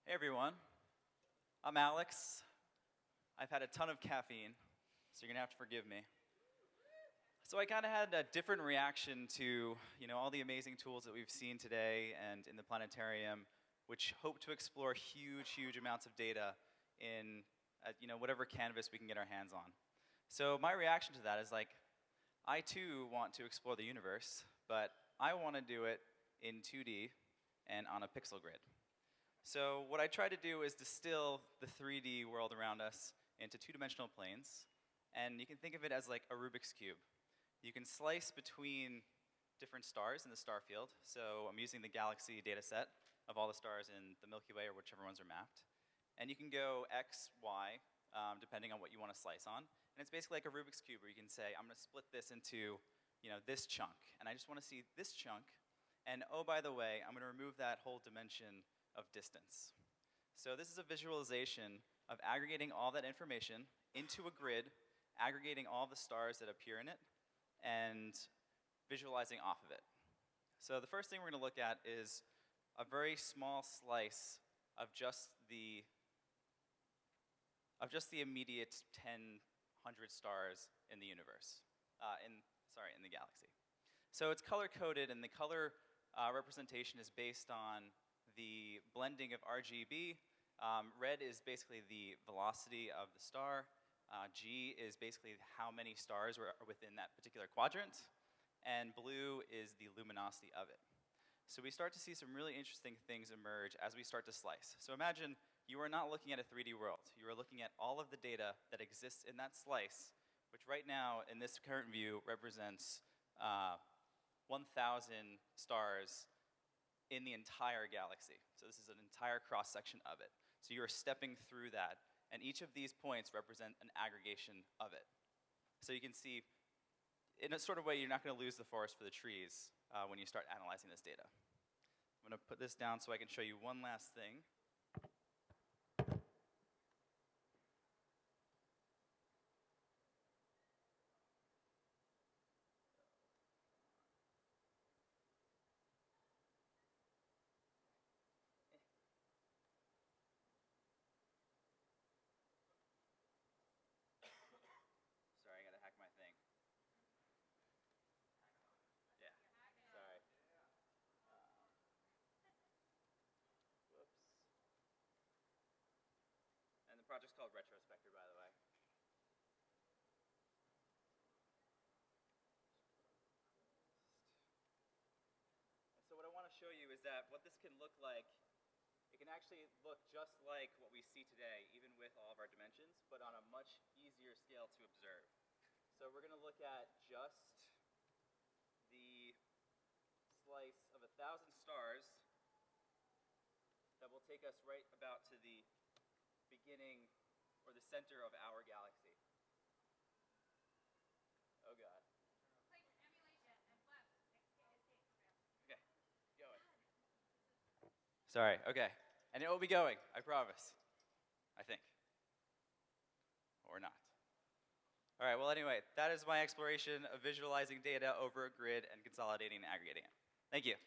Hey everyone, I'm Alex. I've had a ton of caffeine, so you're gonna have to forgive me. So I kind of had a different reaction to all the amazing tools that we've seen today and in the planetarium, which hope to explore huge amounts of data in whatever canvas we can get our hands on. So my reaction to that is like, I too want to explore the universe, but I want to do it in 2D and on a pixel grid. So what I try to do is distill the 3D world around us into two-dimensional planes, and you can think of it as like a Rubik's Cube. You can slice between different stars in the star field. So I'm using the galaxy data set of all the stars in the Milky Way or whichever ones are mapped. And you can go X, Y, depending on what you want to slice on. And it's basically like a Rubik's Cube where you can say, I'm going to split this into this chunk. And I just want to see this chunk. And oh, by the way, I'm going to remove that whole dimension of distance. So this is a visualization of aggregating all that information into a grid, aggregating all the stars that appear in it, and visualizing off of it. So the first thing we're going to look at is a very small slice of just the immediate 100 stars in the universe, in the galaxy. So it's color-coded, and the color representation is based on the blending of RGB. Red is basically the velocity of the star. G is basically how many stars are within that particular quadrant. And blue is the luminosity of it. So we start to see some really interesting things emerge as we start to slice. So imagine you are not looking at a 3D world. You are looking at all of the data that exists in that slice, which right now, in this current view, represents 1,000 stars in the entire galaxy. So this is an entire cross-section of it. So you're stepping through that, and each of these points represent an aggregation of it. So you can see, in a sort of way, you're not going to lose the forest for the trees when you start analyzing this data. I'm going to put this down so I can show you one last thing. Sorry, I gotta hack my thing. Yeah, sorry. Whoops. And the project's called Retrospector, by the way. And so what I want to show you is that what this can look like, it can actually look just like what we see today, even with all of our dimensions, but on a much easier scale to observe. So we're going to look at just the slice of 1,000 stars that will take us right about to the beginning or the center of our galaxy. Oh God. Click emulation and left. Escape. Okay, going. Sorry, okay. And it will be going, I promise. I think. Or not. All right, well anyway, that is my exploration of visualizing data over a grid and consolidating and aggregating it. Thank you.